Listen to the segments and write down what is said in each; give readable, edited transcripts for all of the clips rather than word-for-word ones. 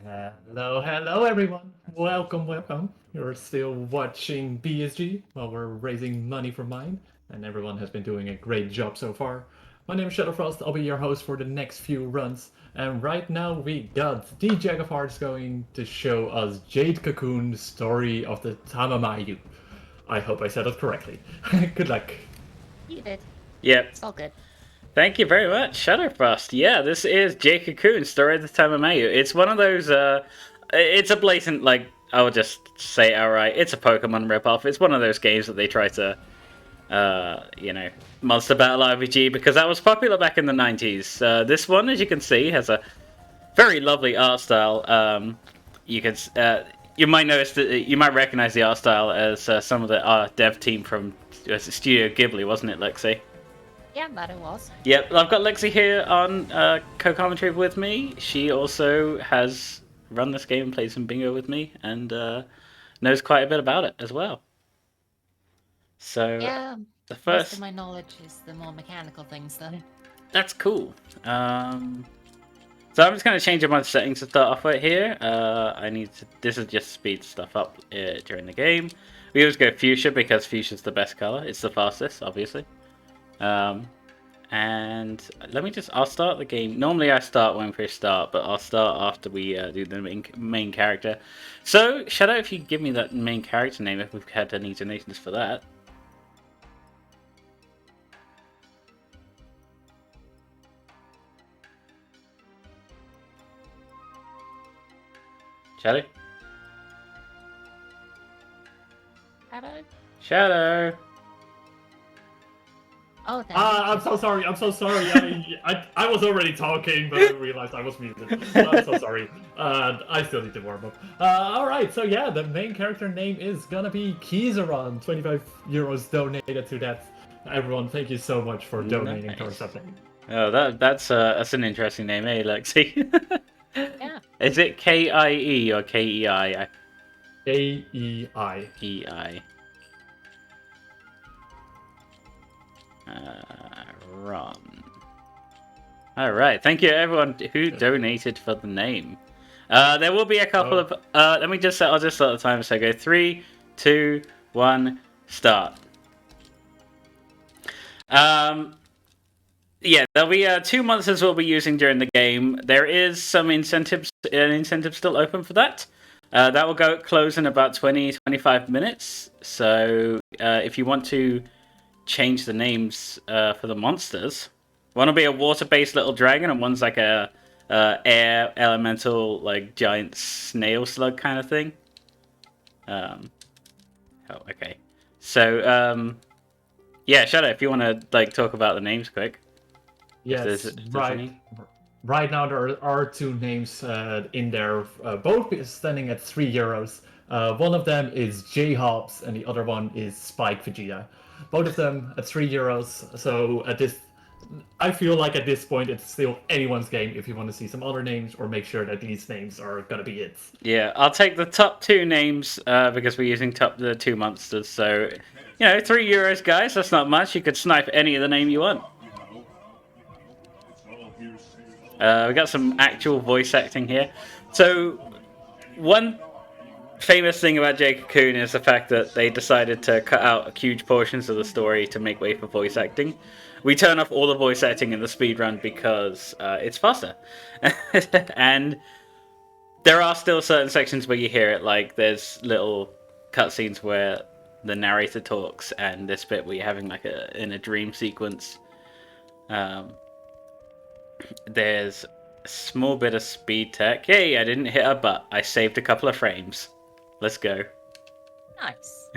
Hello everyone. Welcome. You're still watching BSG while we're raising money for mine, and everyone has been doing a great job so far. My name is Shadowfrost. I'll be your host for the next few runs, and right now we got the Jack of Hearts going to show us Jade Cocoon, the story of the Tamamayu. I hope I said it correctly. Good luck. You did. Yep. It's all good. Thank you very much, Shadowfrost. Yeah, this is Jade Cocoon, Story of the Tamamayu. It's one of those, it's a blatant, like, I'll just say it outright, it's a Pokemon ripoff. It's one of those games that they try to, Monster Battle RPG, because that was popular back in the 90s. This one, as you can see, has a very lovely art style. You might notice that you might recognize the art style as some of the dev team from Studio Ghibli, wasn't it, Lexi? Yeah, that it was. Yep, I've got Lexi here on co-commentary with me. She also has run this game and played some bingo with me, and knows quite a bit about it as well. So Yeah, the most first, of my knowledge is the more mechanical things, though. that's cool. So I'm just going to change a bunch of settings to start off with here. This is just speed stuff up during the game. We always go fuchsia because fuchsia's the best color. It's the fastest, obviously. And I'll start the game. Normally I start when we start, but I'll start after we do the main character. So, Shadow, if you give me that main character name, if we've had any donations for that. Shadow? Hello? Shadow! Oh, there. I'm so sorry. I was already talking, but I realized I was muted. I'm so sorry. I still need to warm up. Alright, so yeah, the main character name is gonna be Kizaron. 25 euros donated to that. Everyone, thank you so much for donating towards that name. Oh, that's an interesting name, eh, Lexi? Yeah. Is it K-I-E or K-E-I? A-E-I. E-I. Ron. Alright, thank you everyone who donated for the name. There will be a couple of... I'll just start the timer, so go 3, 2, 1, start. Yeah, there'll be 2 monsters we'll be using during the game. There is some incentives still open for that. That will close in about 20-25 minutes. So if you want to change the names for the monsters, one will be a water-based little dragon, and one's like a air elemental, like giant snail slug kind of thing. Oh, okay. So yeah, Shadow, if you want to like talk about the names quick. Yes, If there's right. any. Right now there are two names in there, both standing at 3 euros. One of them is J Hobbs and the other one is Spike Vegeta. Both of them at 3 euros. So I feel like at this point it's still anyone's game if you want to see some other names or make sure that these names are gonna be it. Yeah, I'll take the top 2 names because we're using the 2 monsters. So, 3 euros, guys. That's not much. You could snipe any of the name you want. We got some actual voice acting here. So, one famous thing about Jade Cocoon is the fact that they decided to cut out huge portions of the story to make way for voice acting. We turn off all the voice acting in the speedrun because it's faster. And there are still certain sections where you hear it, like there's little cutscenes where the narrator talks, and this bit where you're having like in a dream sequence. There's a small bit of speed tech. Hey, I didn't hit a butt. I saved a couple of frames. Let's go. Nice.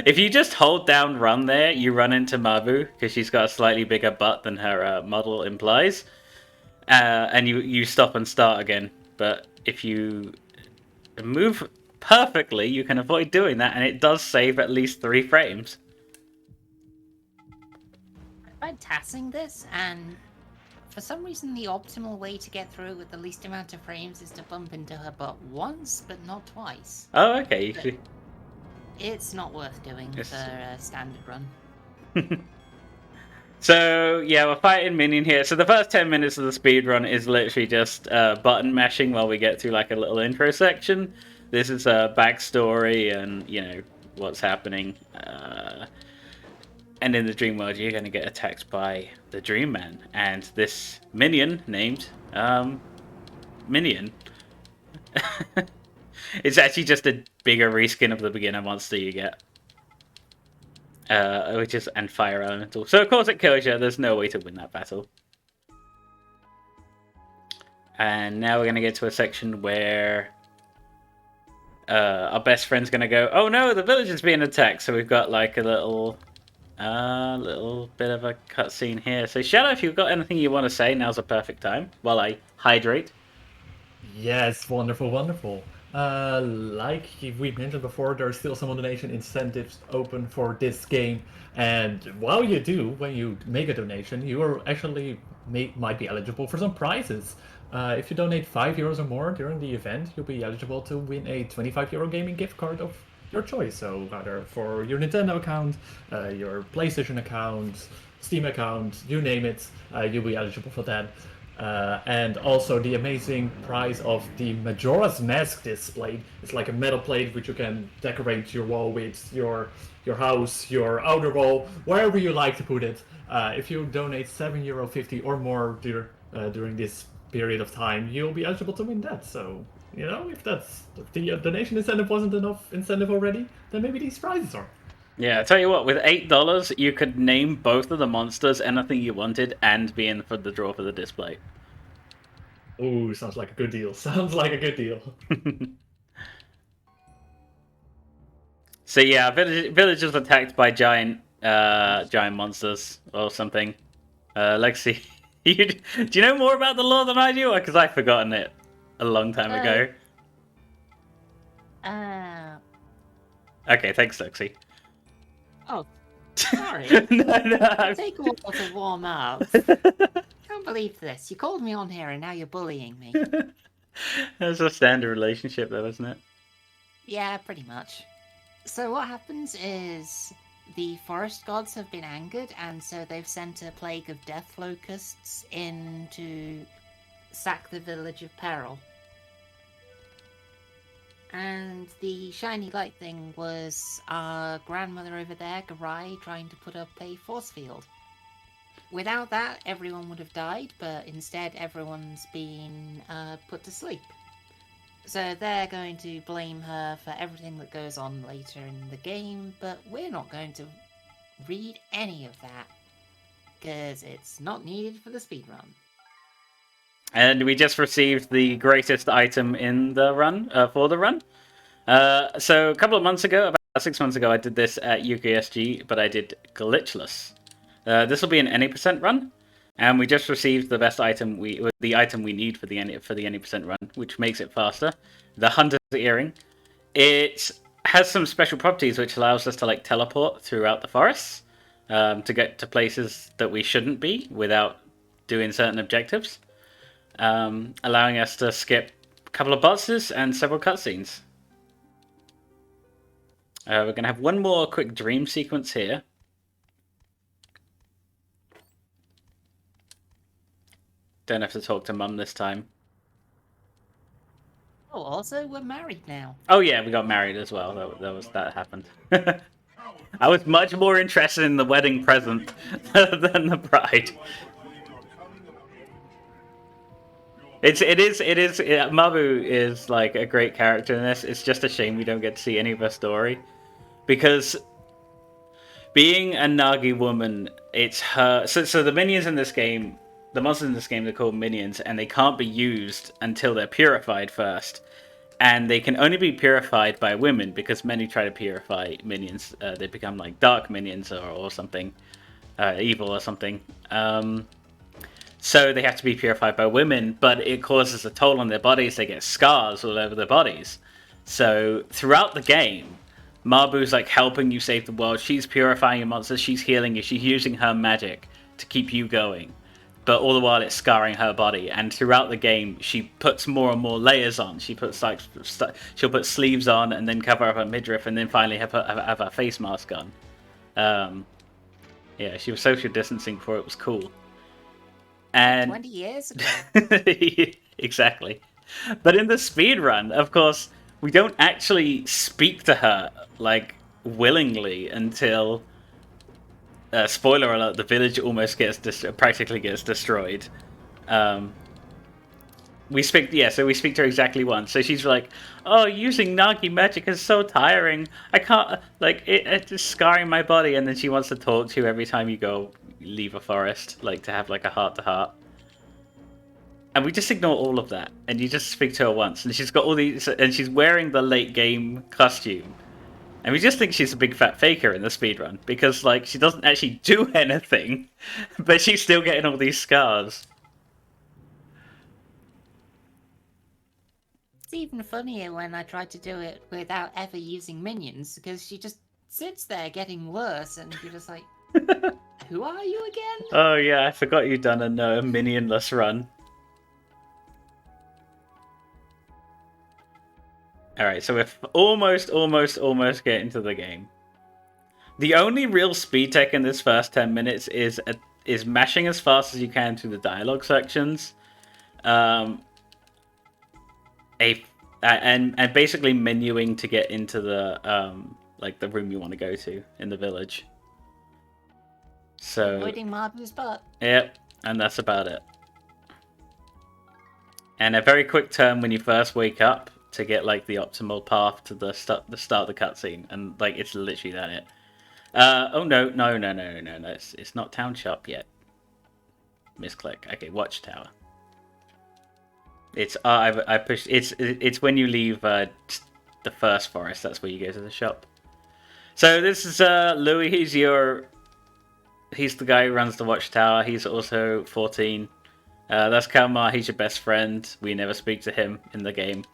If you just hold down run there, you run into Mabu, because she's got a slightly bigger butt than her model implies. And you stop and start again. But if you move perfectly, you can avoid doing that, and it does save at least 3 frames. I tried tassing this, and for some reason the optimal way to get through with the least amount of frames is to bump into her butt once, but not twice. Oh, okay. It's not worth doing for a standard run. So yeah, we're fighting Minion here. So the first 10 minutes of the speedrun is literally just button mashing while we get through like a little intro section. This is a backstory and, you know, what's happening. And in the dream world, you're going to get attacked by the Dream Man and this minion named Minion. It's actually just a bigger reskin of the beginner monster you get. Which is and fire elemental. So of course it kills you. There's no way to win that battle. And now we're gonna get to a section where our best friend's gonna go, "Oh no, the village is being attacked." So we've got like a little bit of a cutscene here. So Shadow, if you've got anything you want to say, now's a perfect time while I hydrate. Yes, wonderful, wonderful. Like we mentioned before, there are still some donation incentives open for this game, and while you do, when you make a donation, you are actually might be eligible for some prizes. If you donate €5 or more during the event, you'll be eligible to win a €25 gaming gift card of your choice. So either for your Nintendo account, your PlayStation account, Steam account, you name it, you'll be eligible for that. And also the amazing prize of the Majora's Mask display. It's like a metal plate which you can decorate your wall with, your house, your outer wall, wherever you like to put it. If you donate €7.50 or more during this period of time, you'll be eligible to win that. So, you know, if the donation incentive wasn't enough incentive already, then maybe these prizes are. Yeah, I tell you what, with $8, you could name both of the monsters anything you wanted and be in for the draw for the display. Ooh, sounds like a good deal. Sounds like a good deal. So yeah, village is attacked by giant monsters or something. Lexi, do you know more about the lore than I do? Because I've forgotten it a long time ago. Okay, thanks, Lexi. Oh, sorry. No. Take a while to warm up. Can't believe this. You called me on here and now you're bullying me. That's a standard relationship, though, isn't it? Yeah, pretty much. So what happens is the forest gods have been angered, and so they've sent a plague of death locusts in to sack the village of Peril. And the shiny light thing was our grandmother over there, Garai, trying to put up a force field. Without that, everyone would have died, but instead everyone's been put to sleep. So they're going to blame her for everything that goes on later in the game, but we're not going to read any of that, because it's not needed for the speedrun. And we just received the greatest item in the run, for the run. So a couple of months ago, about 6 months ago, I did this at UKSG, but I did glitchless. This will be an any percent run, and we just received the best item the item we need for the any percent run, which makes it faster. The Hunter's Earring. It has some special properties which allows us to like teleport throughout the forests to get to places that we shouldn't be without doing certain objectives, allowing us to skip a couple of bosses and several cutscenes. We're going to have one more quick dream sequence here. Don't have to talk to Mum this time. Oh, also, we're married now. Oh yeah, we got married as well. That happened. I was much more interested in the wedding present than the bride. Mabu is like a great character in this. It's just a shame we don't get to see any of her story, because being a Nagi woman, it's her. So the minions in this game, the monsters in this game, they're called minions, and they can't be used until they're purified first. And they can only be purified by women, because men who try to purify minions, they become like dark minions or something, evil or something. So they have to be purified by women, but it causes a toll on their bodies. They get scars all over their bodies. So throughout the game, Mabu's like helping you save the world. She's purifying your monsters. She's healing you. She's using her magic to keep you going. But all the while it's scarring her body. And throughout the game, she puts more and more layers on. She puts like she'll put sleeves on and then cover up her midriff and then finally have her face mask on. Yeah, she was social distancing before it was cool. And 20 years ago. exactly. But in the speedrun, of course, we don't actually speak to her like willingly until spoiler alert, the village almost practically gets destroyed. We speak to her exactly once. So she's like, "Oh, using Nagi magic is so tiring. I can't it's just scarring my body." And then she wants to talk to you every time you go leave a forest, like to have like a heart to heart. And we just ignore all of that, and you just speak to her once, and she's got all these, and she's wearing the late game costume, and we just think she's a big fat faker in the speedrun because like she doesn't actually do anything, but she's still getting all these scars. It's even funnier when I try to do it without ever using minions, because she just sits there getting worse, and you're just like, who are you again? Oh yeah, I forgot you'd done a minionless run. Alright, so we're almost getting to the game. The only real speed tech in this first 10 minutes is mashing as fast as you can through the dialogue sections. And basically menuing to get into the like the room you want to go to in the village. So Avoiding Mabu's butt. Yep, and that's about it. And a very quick turn when you first wake up to get like the optimal path to the start of the cutscene, and like it's literally that it. Oh no! It's not town shop yet. Misclick. Okay, watchtower. It's I pushed. It's when you leave the first forest. That's where you go to the shop. So this is Louis. He's the guy who runs the watchtower. He's also 14. That's Kalmar. He's your best friend. We never speak to him in the game.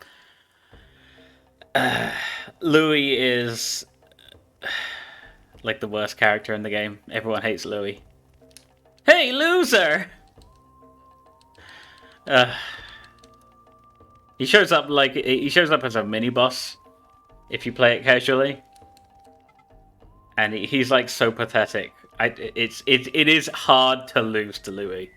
Louis is like the worst character in the game. Everyone hates Louis. Hey, loser! He shows up as a mini boss if you play it casually, and he's like so pathetic. It is hard to lose to Louis.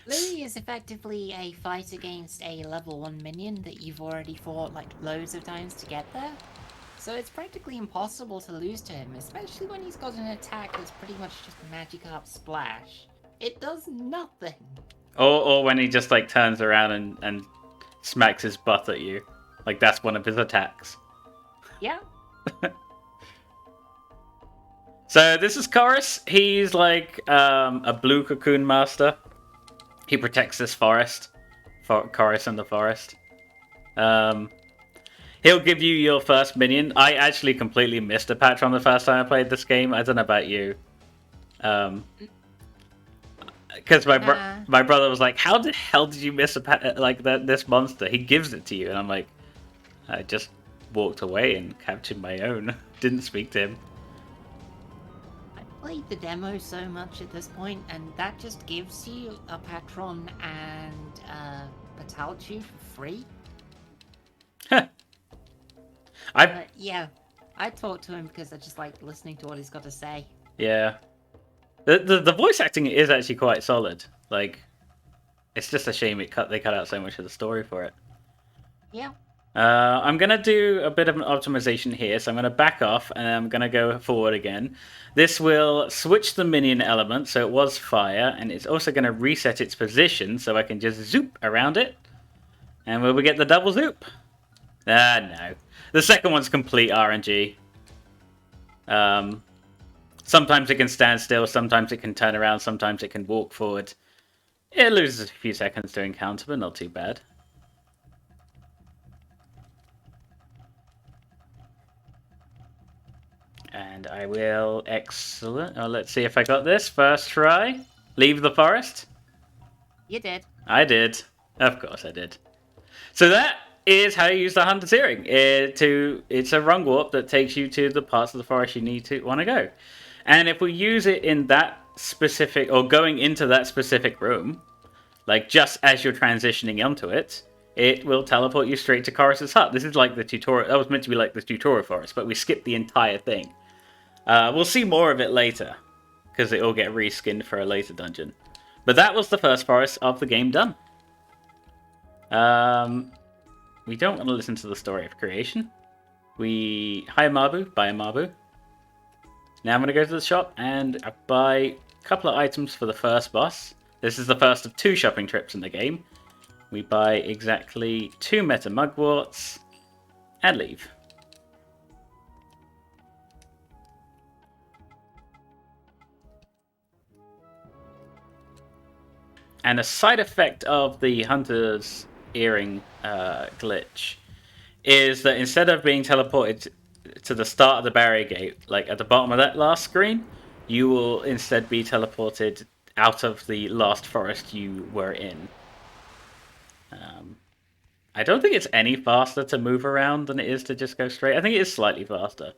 Louis is effectively a fight against a level 1 minion that you've already fought like loads of times to get there. So it's practically impossible to lose to him, especially when he's got an attack that's pretty much just Magikarp Splash. It does nothing. Or when he just like turns around and smacks his butt at you. Like that's one of his attacks. Yeah. So this is Chorus. He's like a blue cocoon master. He protects this forest. Chorus and the forest. He'll give you your first minion. I actually completely missed a patron the first time I played this game. I don't know about you. Because my brother was like, "How the hell did you miss this monster? He gives it to you," and I'm like, I just walked away and captured my own. Didn't speak to him. I played the demo so much at this point, and that just gives you a patron and Patalchu for free. Yeah, I talked to him because I just like listening to what he's got to say. Yeah. The voice acting is actually quite solid. Like, it's just a shame they cut out so much of the story for it. Yeah. I'm gonna do a bit of an optimization here, so I'm gonna back off and I'm gonna go forward again. This will switch the minion element, so it was fire, and it's also gonna reset its position, so I can just zoop around it. And will we get the double zoop? No. The second one's complete RNG. Sometimes it can stand still, sometimes it can turn around, sometimes it can walk forward. It loses a few seconds to encounter, but not too bad. And I will... Excellent. Oh, let's see if I got this. First try. Leave the forest. You did. I did. Of course I did. So that is how you use the Hunter's Earring. It's a rung warp that takes you to the parts of the forest you want to go. And if we use it in that specific, or going into that specific room, like just as you're transitioning onto it, it will teleport you straight to Chorus's hut. This is like the tutorial. That was meant to be like the tutorial forest, but we skipped the entire thing. We'll see more of it later, because it will get reskinned for a later dungeon. But that was the first forest of the game done. We don't want to listen to the story of creation. We hire Mabu, buy a Mabu. Now I'm going to go to the shop and buy a couple of items for the first boss. This is the first of 2 shopping trips in the game. We buy exactly 2 meta mugworts and leave. And a side effect of the Hunter's Earring glitch is that instead of being teleported to the start of the barrier gate, like at the bottom of that last screen, you will instead be teleported out of the last forest you were in. I don't think it's any faster to move around than it is to just go straight. I think it is slightly faster.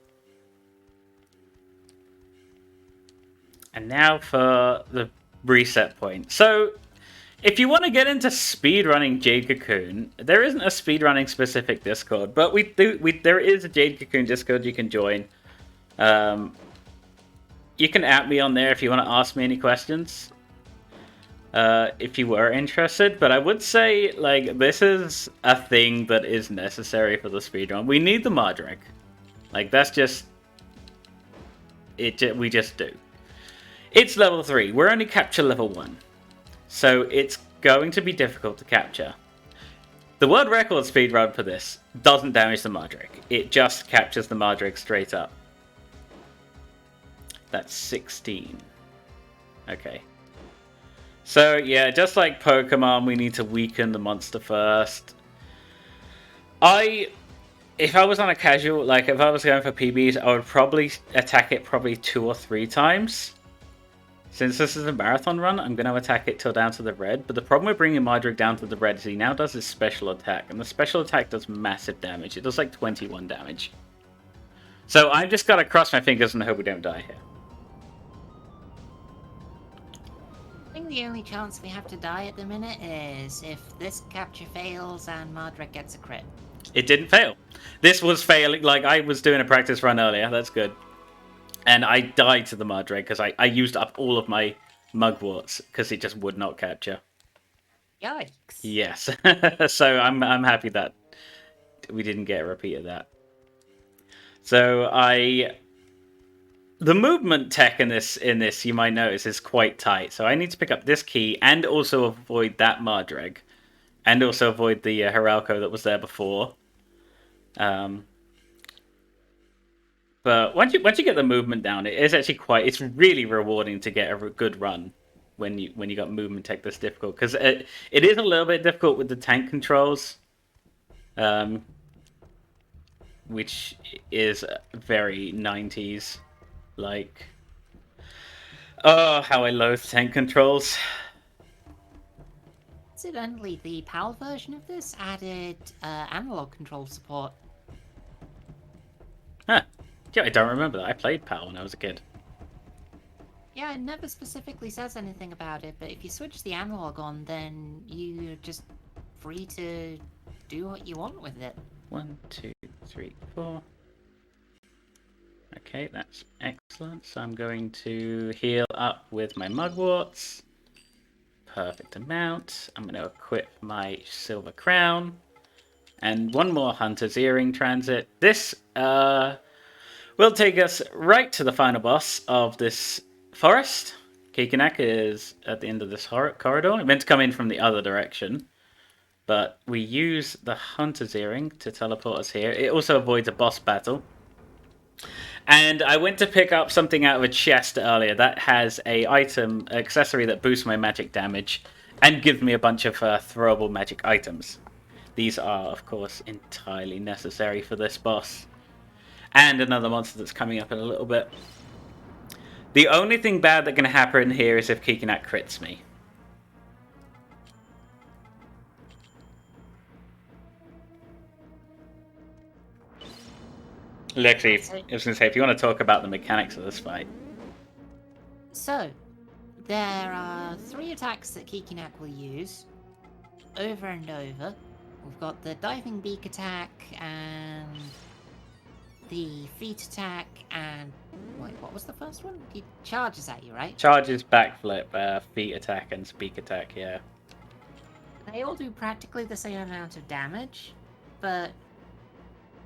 And now for the reset point. So, if you want to get into speedrunning Jade Cocoon, there isn't a speedrunning specific Discord, but there is a Jade Cocoon Discord you can join. You can at me on there if you want to ask me any questions. If you were interested, but I would say, like, this is a thing that is necessary for the speedrun. We need the Mardreg. Like, that's just... we just do. It's level 3. We're only capture level 1. So it's going to be difficult to capture. The world record speedrun for this doesn't damage the Mardreg. It just captures the Mardreg straight up. That's 16. Okay. So yeah, just like Pokemon, we need to weaken the monster first. If I was on a casual, like if I was going for PBs, I would probably attack it 2 or 3 times. Since this is a marathon run, I'm going to attack it till down to the red. But the problem with bringing Mardreg down to the red is he now does his special attack. And the special attack does massive damage. It does like 21 damage. So I've just got to cross my fingers and hope we don't die here. I think the only chance we have to die at the minute is if this capture fails and Mardreg gets a crit. It didn't fail. This was failing. Like, I was doing a practice run earlier. That's good. And I died to the Mardreg because I used up all of my mugworts because it just would not capture. Yikes. Yes. So I'm happy that we didn't get a repeat of that. So the movement tech in this you might notice is quite tight. So I need to pick up this key and also avoid that Mardreg. And also avoid the Hiralko that was there before. But once you get the movement down, it's really rewarding to get a good run when you got movement tech this difficult, because it is a little bit difficult with the tank controls, which is very 90s, like, oh, how I loathe tank controls. Incidentally, the PAL version of this added analog control support. Huh. Yeah, I don't remember that. I played PAL when I was a kid. Yeah, it never specifically says anything about it, but if you switch the analog on, then you're just free to do what you want with it. 1, 2, 3, 4. Okay, that's excellent. So I'm going to heal up with my mugworts. Perfect amount. I'm going to equip my silver crown. And one more Hunter's Earring transit. This will take us right to the final boss of this forest. Kekinak is at the end of this corridor. It meant to come in from the other direction. But we use the Hunter's Earring to teleport us here. It also avoids a boss battle. And I went to pick up something out of a chest earlier that has a accessory that boosts my magic damage and gives me a bunch of throwable magic items. These are, of course, entirely necessary for this boss. And another monster that's coming up in a little bit. The only thing bad that can happen here is if Kekinak crits me. Literally, I was going to say, if you want to talk about the mechanics of this fight. So, there are 3 attacks that Kekinak will use over and over We've got the diving beak attack and the feet attack and wait, what was the first one? He charges at you, right? Charges, backflip, feet attack, and speak attack. Yeah. They all do practically the same amount of damage, but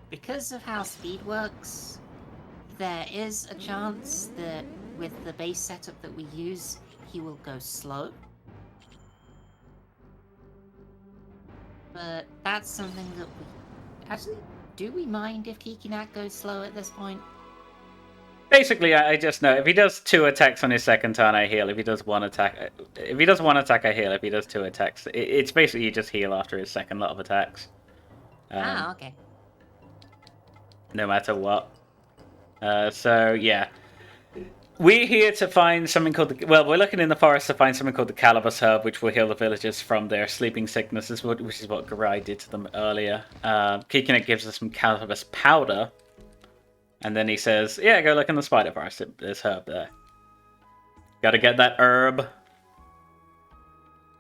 because of how speed works, there is a chance that with the base setup that we use, he will go slow. But that's something that we... Actually, do we mind if Kikinak goes slow at this point? Basically, I just know if he does 2 attacks on his second turn, I heal. If he does 1 attack, I heal. If he does 2 attacks, it's basically you just heal after his second lot of attacks. Okay. No matter what. So yeah, we're here to find something called we're looking in the forest to find something called the Calamus herb, which will heal the villagers from their sleeping sicknesses, which is what Garai did to them earlier. Kikinek gives us some Calamus powder. And then he says, yeah, go look in the spider forest. There's herb there. Gotta get that herb.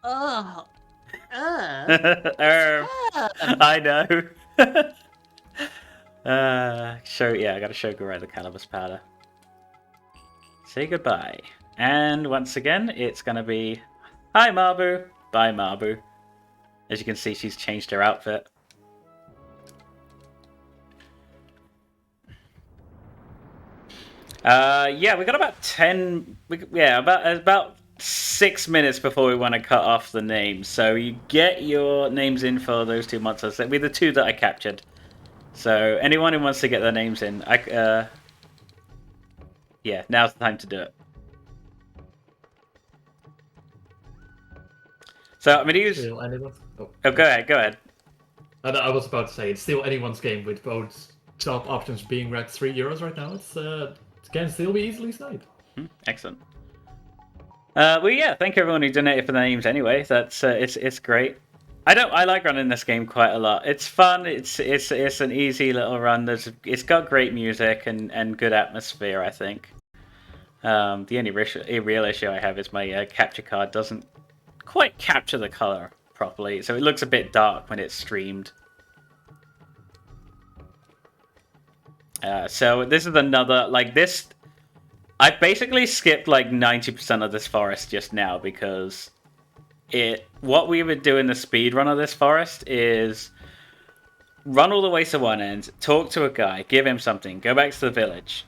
Oh. Herb. I know. I gotta show Garai the cannabis powder. Say goodbye. And once again, it's gonna be, hi Mabu, bye Mabu. As you can see, she's changed her outfit. We got about about 6 minutes before we want to cut off the names. So you get your names in for those 2 monsters. That'll be the 2 that I captured. So anyone who wants to get their names in, now's the time to do it. So I'm gonna use. Still anyone's... Oh, go ahead. I was about to say it's still anyone's game with both top options being at €3 right now. It can still be easily sniped. Excellent. Thank everyone who donated for the names anyway. That's it's great. I like running this game quite a lot. It's fun. It's an easy little run. It's got great music and good atmosphere, I think. The only real issue I have is my capture card doesn't quite capture the color properly, so it looks a bit dark when it's streamed. So this is another, like this, I basically skipped like 90% of this forest just now because what we would do in the speedrun of this forest is run all the way to one end, talk to a guy, give him something, go back to the village,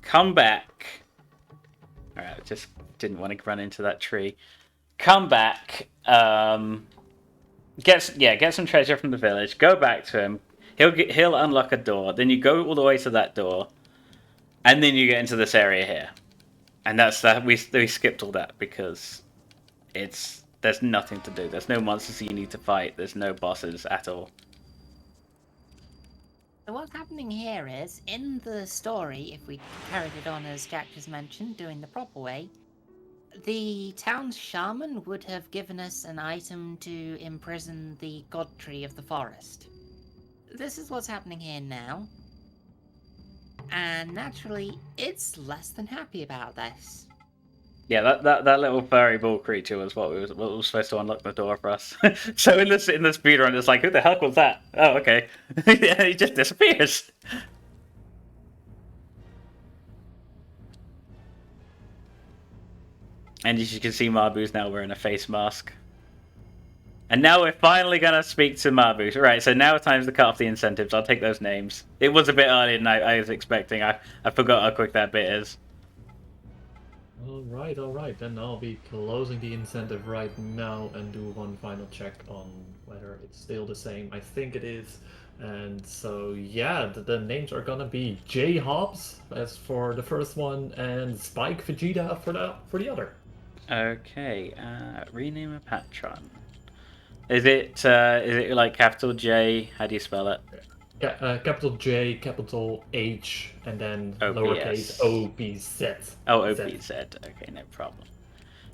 come back. Alright, just didn't want to run into that tree. Come back, get some treasure from the village, go back to him. He'll unlock a door. Then you go all the way to that door, and then you get into this area here. And that's that. We skipped all that because there's nothing to do. There's no monsters you need to fight. There's no bosses at all. So what's happening here is, in the story, if we carried it on as Jack just mentioned, doing the proper way, the town's shaman would have given us an item to imprison the god tree of the forest. This is what's happening here now. And naturally, it's less than happy about this. Yeah, that little furry ball creature was what was supposed to unlock the door for us. So in the speedrun, it's like, who the heck was that? Oh, okay. Yeah, he just disappears. And as you can see, Mabu's now wearing a face mask. And now we're finally going to speak to Mabu. Right, so now it's time to cut off the incentives. I'll take those names. It was a bit earlier than I was expecting. I forgot how quick that bit is. Alright. Then I'll be closing the incentive right now and do one final check on whether it's still the same. I think it is. And so, yeah, the names are gonna be J Hobbs as for the first one and Spike Vegeta for the other. Okay, Rename a patron. Is it like capital J? How do you spell it? Capital J, capital H, and then OPS. lowercase OPZ. Oh, OPZ. Okay, no problem.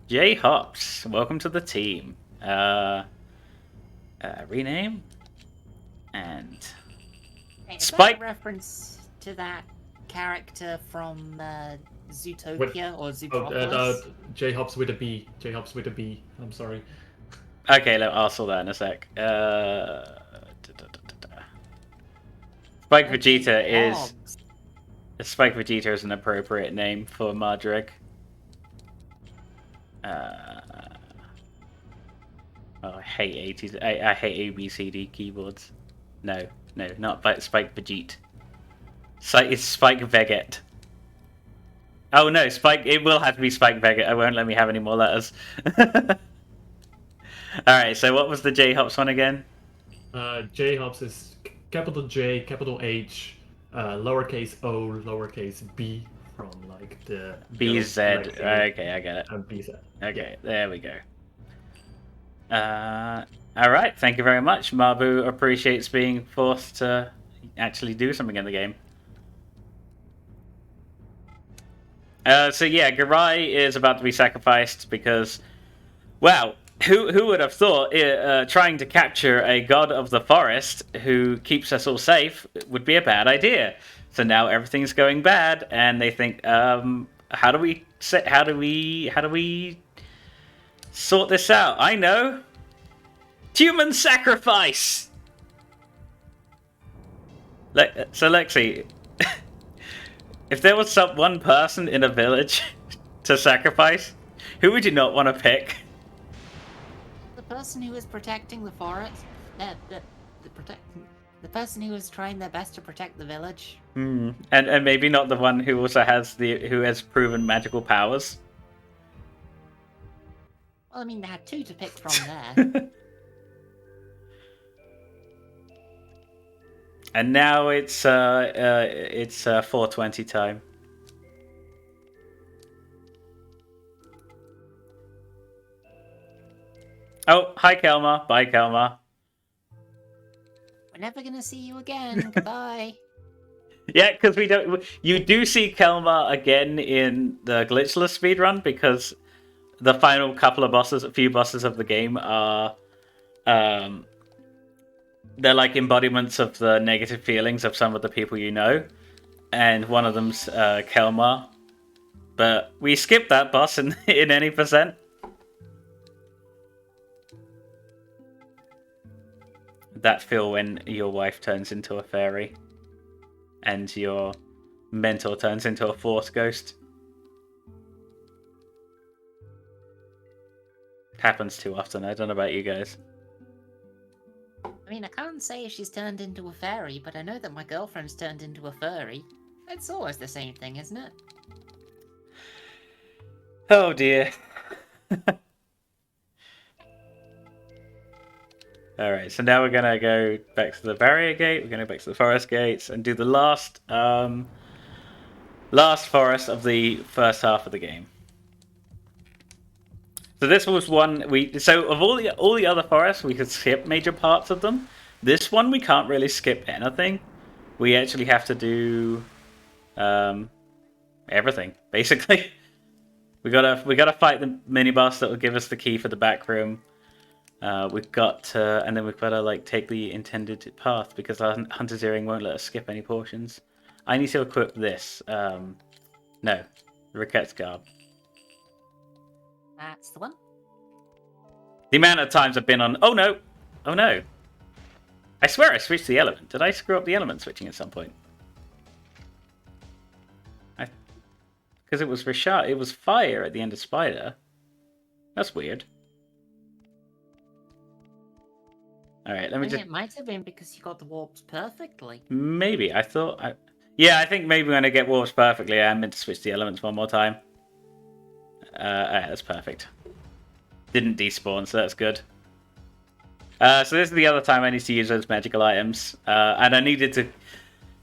J Hops, welcome to the team. Rename and Spike. Is that a reference to that character from Zootopia or Zootropolis? J Hops with a B. I'm sorry. Okay, I'll sort that in a sec. Spike Vegeta is... Orbs. Spike Vegeta is an appropriate name for Mardreg. I hate 80s. I hate ABCD keyboards. No, not Spike Vegeta. It's Spike Veget. Oh no, Spike. It will have to be Spike Veget. It won't let me have any more letters. Alright, so what was the J-Hops one again? J-Hops is capital J, capital H, lowercase o, lowercase b, from like the... BZ. Okay, I get it. And BZ. Okay, there we go. Alright, thank you very much. Mabu appreciates being forced to actually do something in the game. So yeah, Garai is about to be sacrificed because, wow, who would have thought trying to capture a god of the forest who keeps us all safe would be a bad idea? So now everything's going bad, and they think, how do we sort this out? I know. Human sacrifice. So Lexi, if there was one person in a village to sacrifice, who would you not want to pick? The person who is protecting the forest. The person who is trying their best to protect the village. And maybe not the one who also has proven magical powers. Well, I mean, they had two to pick from there. And now it's 4:20 time. Oh, hi Kelma. Bye Kelma. We're never gonna see you again. Goodbye. Yeah, because we don't. You do see Kelma again in the glitchless speedrun because the final few bosses of the game are, they're like embodiments of the negative feelings of some of the people you know, and one of them's Kelma. But we skipped that boss in any percent. That feel when your wife turns into a fairy and your mentor turns into a force ghost. Happens too often. I don't know about you guys. I mean, I can't say she's turned into a fairy, but I know that my girlfriend's turned into a furry. It's always the same thing, isn't it? Oh dear. Alright, so now we're gonna go back to the barrier gate, we're gonna go back to the forest gates and do the last forest of the first half of the game. So this was one so of all the other forests we could skip major parts of them. This one we can't really skip anything. We actually have to do everything, basically. We gotta fight the mini boss that will give us the key for the back room. We've got to, and then we've got to like take the intended path because our hunter's earring won't let us skip any portions. I need to equip this. No, Riquette's garb. That's the one. The amount of times I've been on. Oh no! Oh no! I swear I switched the element. Did I screw up the element switching at some point? Because it was Rashad. It was fire at the end of Spider. That's weird. Alright, let me just... It might have been because you got the warps perfectly. Maybe. Yeah, I think maybe when I get warps perfectly, I am meant to switch the elements one more time. Alright, that's perfect. Didn't despawn, so that's good. So this is the other time I need to use those magical items. And I needed to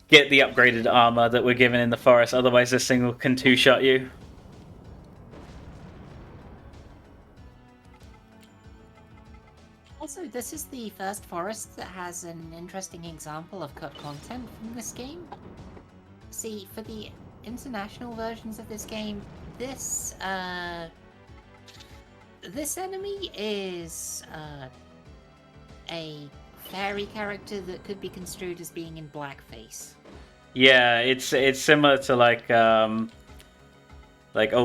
get the upgraded armor that we're given in the forest, otherwise this thing can two-shot you. Also, this is the first forest that has an interesting example of cut content from this game. See, for the international versions of this game, this enemy is a fairy character that could be construed as being in blackface. Yeah, it's similar to like old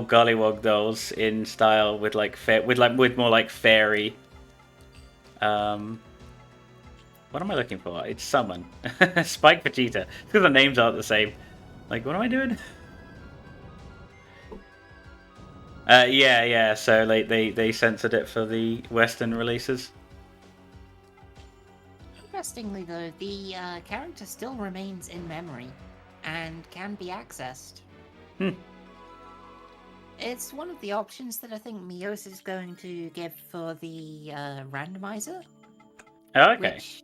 Gollywog dolls in style with more like fairy What am I looking for? It's summon. Spike Vegeta. It's because the names aren't the same. Like, what am I doing? Yeah. So like they censored it for the Western releases. Interestingly, though, the character still remains in memory and can be accessed. It's one of the options that I think Mios is going to give for the randomizer. Oh, okay. Which,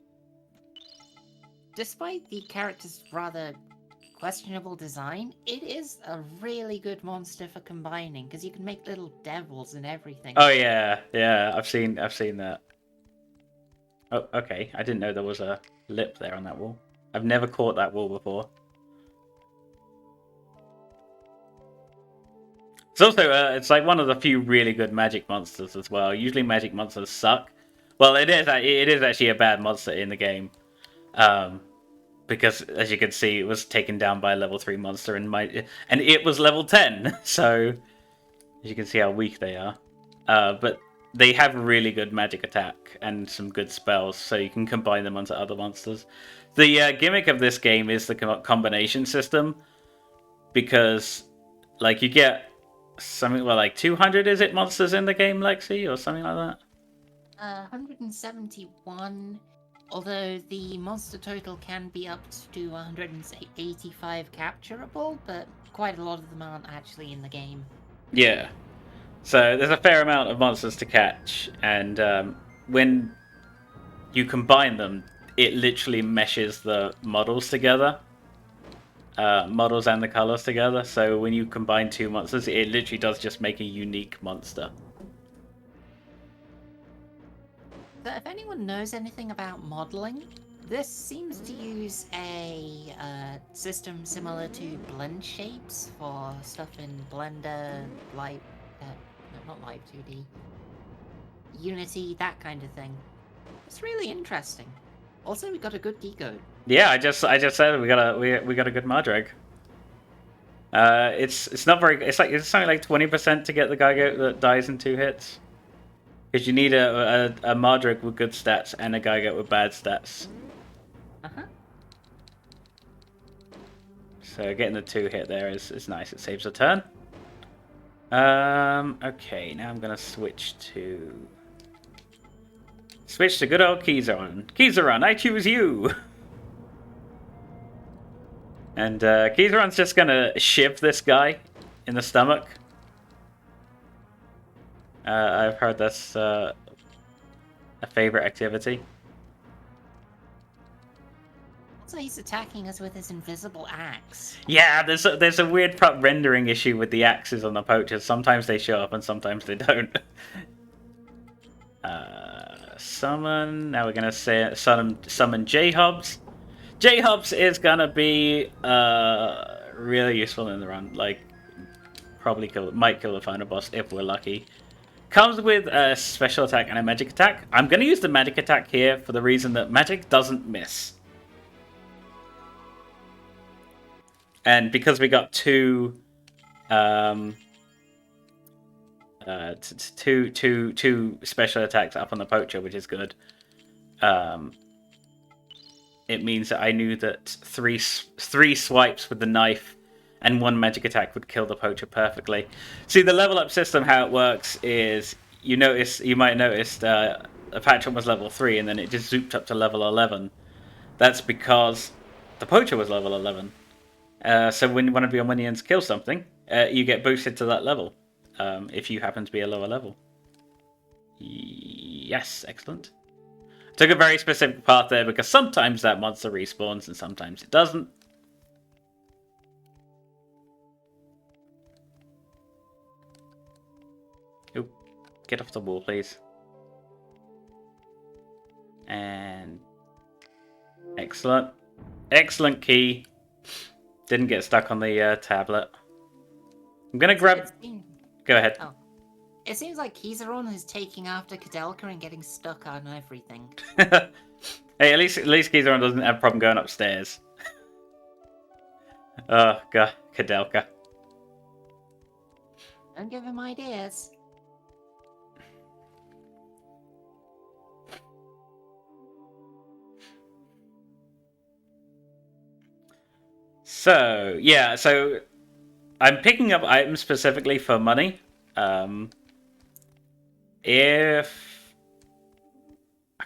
despite the character's rather questionable design, it is a really good monster for combining because you can make little devils and everything. Oh yeah. I've seen that. Oh, okay. I didn't know there was a lip there on that wall. I've never caught that wall before. It's also it's like one of the few really good magic monsters as well. Usually magic monsters suck. Well, it is actually a bad monster in the game, because as you can see, it was taken down by a level 3 monster, and it was level 10. So as you can see how weak they are. But they have really good magic attack and some good spells, so you can combine them onto other monsters. The gimmick of this game is the combination system, because like you get something like 200, is it, monsters in the game, Lexi, or something like that? 171, although the monster total can be up to 185 capturable, but quite a lot of them aren't actually in the game. Yeah. So there's a fair amount of monsters to catch, and when you combine them, it literally meshes the models together. Models and the colors together, so when you combine two monsters, it literally does just make a unique monster. But if anyone knows anything about modeling, this seems to use a system similar to blend shapes for stuff in Blender, not Live 2D, Unity, that kind of thing. It's really interesting. Also, we got a good decode. Yeah, I just said we got a good Madreg. It's not very. It's something like 20% to get the guy that dies in 2 hits. Because you need a Madreg with good stats and a Gygo with bad stats. So getting the 2 hit there is nice. It saves a turn. Okay, now I'm gonna switch to good old Kizaron. Kizaron, I choose you. And Kizaron's just gonna shiv this guy in the stomach. I've heard that's a favorite activity. Also, he's attacking us with his invisible axe. Yeah, there's a weird rendering issue with the axes on the poachers. Sometimes they show up and sometimes they don't. Summon. Now we're gonna say summon J-Hubs. J-Hubs is gonna be really useful in the run. Like, probably might kill the final boss if we're lucky. Comes with a special attack and a magic attack. I'm gonna use the magic attack here for the reason that magic doesn't miss. And because we got two special attacks up on the poacher, which is good. It means that I knew that three swipes with the knife and 1 magic attack would kill the poacher perfectly. See, the level up system, how it works is you might notice a patron was level 3 and then it just zooped up to level 11. That's because the poacher was level 11. So when one of your minions kills something, you get boosted to that level. If you happen to be a lower level. Yes, excellent. Took a very specific path there because sometimes that monster respawns and sometimes it doesn't. Oop, get off the wall, please. And excellent. Excellent key. Didn't get stuck on the tablet. I'm gonna grab... Go ahead. Oh. It seems like Kizaron is taking after Kadelka and getting stuck on everything. Hey, at least Kizaron doesn't have a problem going upstairs. Oh, God, Kadelka. Don't give him ideas. So yeah, so I'm picking up items specifically for money. If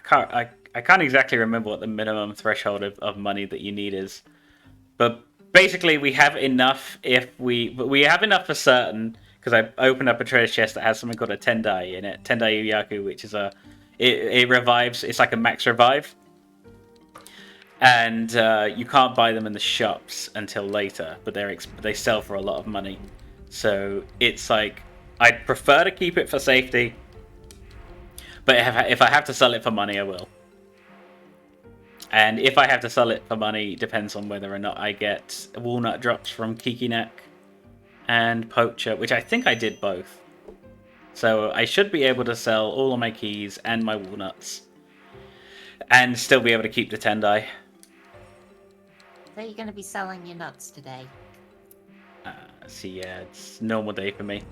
I can't exactly remember what the minimum threshold of money that you need is, but basically we have enough but we have enough for certain because I opened up a treasure chest that has something called a Tendai in it, Tendai Uyaku, which is it revives. It's like a max revive, and you can't buy them in the shops until later, but they sell for a lot of money. So it's like I'd prefer to keep it for safety, but if I have to sell it for money, I will. And if I have to sell it for money, it depends on whether or not I get walnut drops from Kikinek and Poacher, which I think I did both. So I should be able to sell all of my keys and my walnuts and still be able to keep the Tendai. So you're going to be selling your nuts today? See, yeah, it's a normal day for me.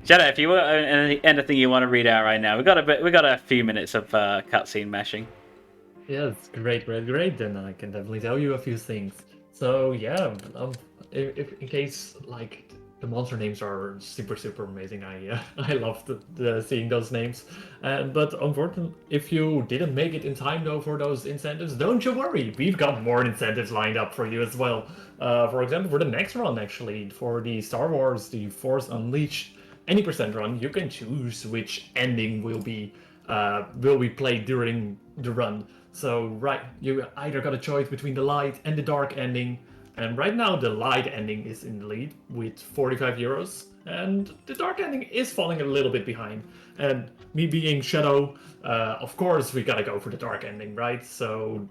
Shadow, if you were anything you want to read out right now, we got a few minutes of cutscene mashing. Yeah, it's great. Then I can definitely tell you a few things. So yeah, if in case like the monster names are super amazing, I love seeing those names. But unfortunately, if you didn't make it in time though for those incentives, don't you worry. We've got more incentives lined up for you as well. For example, for the next run, actually, for the Star Wars: The Force Unleashed any percent run, you can choose which ending will be played during the run. So right, you either got a choice between the light and the dark ending, and right now the light ending is in the lead with 45 euros, and the dark ending is falling a little bit behind. And me being Shadow, of course we gotta go for the dark ending, right? So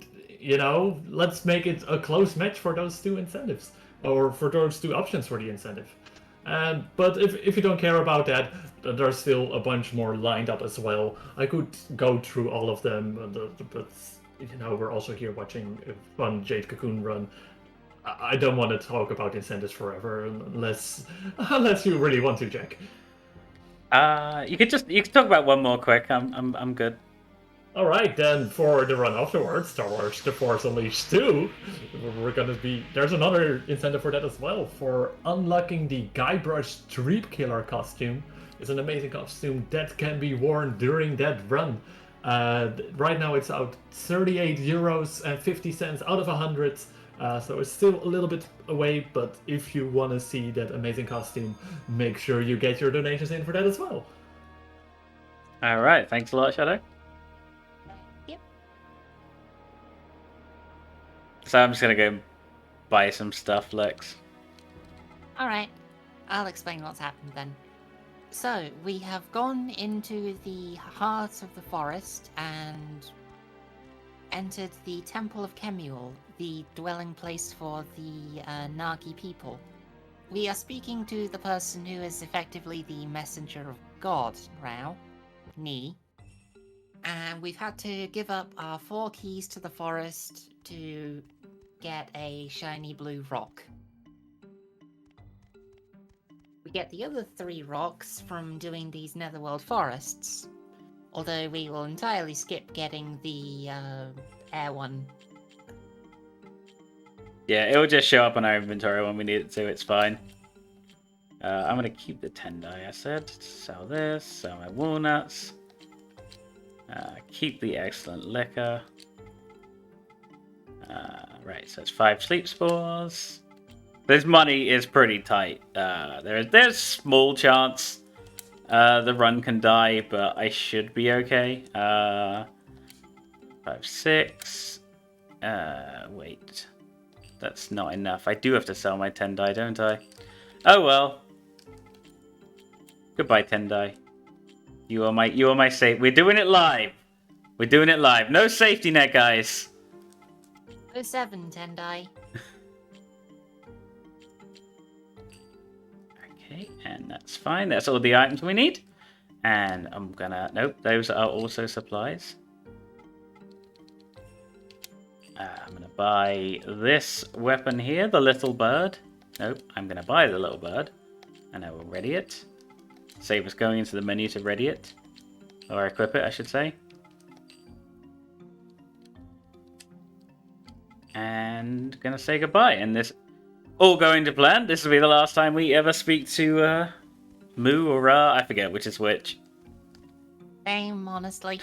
let's make it a close match for those two incentives, or for those two options for the incentive. But if you don't care about that, there's still a bunch more lined up as well. I could go through all of them, but we're also here watching a fun Jade Cocoon run. I don't want to talk about incentives forever unless you really want to, Jack. You could talk about one more quick. I'm good. All right, then for the run afterwards, Star Wars: The Force Unleashed 2, there's another incentive for that as well, for unlocking the Guybrush Tree Killer costume. It's an amazing costume that can be worn during that run. Right now it's out 38 euros and 50 cents out of 100, so it's still a little bit away, but if you want to see that amazing costume, make sure you get your donations in for that as well. All right, thanks a lot, Shadow. Yep. So I'm just gonna go buy some stuff, Lex. Alright, I'll explain what's happened then. So, we have gone into the heart of the forest and entered the Temple of Kemuel, the dwelling place for the Nagi people. We are speaking to the person who is effectively the messenger of God now, Ni. And we've had to give up our 4 keys to the forest to get a shiny blue rock. We get the other 3 rocks from doing these Netherworld forests, although we will entirely skip getting the air one. Yeah, it will just show up on our inventory when we need it to. It's fine. I'm gonna keep the Tendai. I said sell this, sell my walnuts. Keep the excellent liquor. Right, so it's 5 sleep spores. This money is pretty tight. There's small chance the run can die, but I should be okay. 5, 6. Wait. That's not enough. I do have to sell my Tendai, don't I? Oh well. Goodbye, Tendai. You are my safe. We're doing it live. We're doing it live. No safety net, guys. 07, Tendai. Okay, and that's fine. That's all the items we need. And I'm gonna... Nope, those are also supplies. I'm gonna buy this weapon here, the little bird. Nope, I'm gonna buy the little bird. And I will ready it. Save us going into the menu to ready it. Or equip it, I should say. and gonna say goodbye. And this all going to plan. This will be the last time we ever speak to Moo or Ra. I forget which is which. Same, honestly.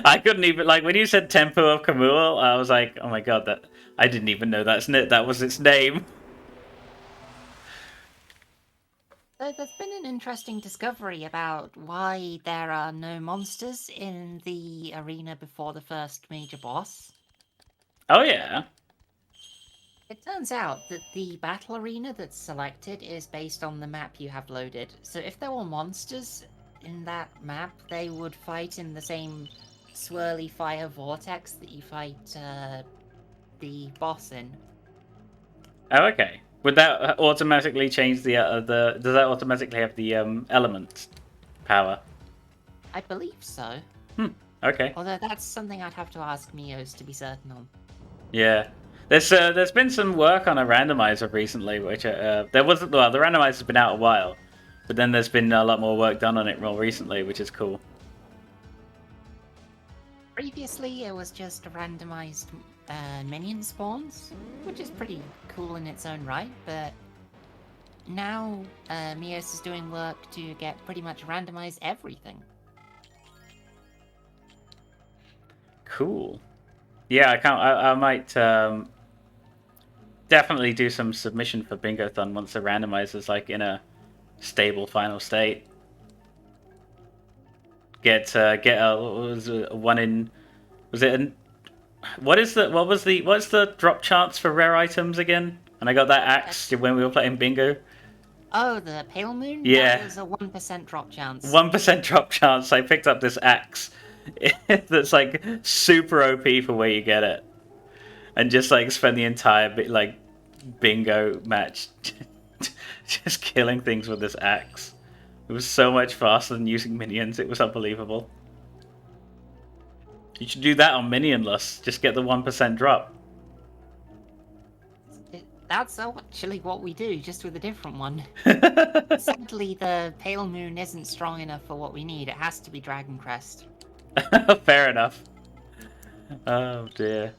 I couldn't even when you said Tempo of Kamul, I was like, oh my god, that I didn't even know that was its name. So there's been an interesting discovery about why there are no monsters in the arena before the first major boss. Oh yeah. It turns out that the battle arena that's selected is based on the map you have loaded. So if there were monsters in that map, they would fight in the same swirly fire vortex that you fight the boss in. Oh okay. Would that automatically change the Does that automatically have the element power? I believe so. Okay. Although that's something I'd have to ask Mios to be certain on. Yeah. There's been some work on a randomizer recently, which there wasn't. Well, the randomizer's been out a while, but then there's been a lot more work done on it more recently, which is cool. Previously, it was just randomized minion spawns, which is pretty cool in its own right, but now Mios is doing work to get pretty much randomized everything. Cool. Yeah, I might definitely do some submission for Bingo-thon once the randomizer's in a stable final state. Get a what was it, one in. Was it an, what's the drop chance for rare items again? And I got that axe when we were playing bingo. Oh, the Pale Moon? Yeah. That was a 1% drop chance. 1% drop chance. I picked up this axe that's super OP for where you get it, and just spend the entire bingo match just killing things with this axe. It was so much faster than using minions. It was unbelievable. You should do that on Minionless. Just get the 1% drop. That's actually what we do, just with a different one. Sadly, the Pale Moon isn't strong enough for what we need. It has to be Dragon Crest. Fair enough. Oh dear.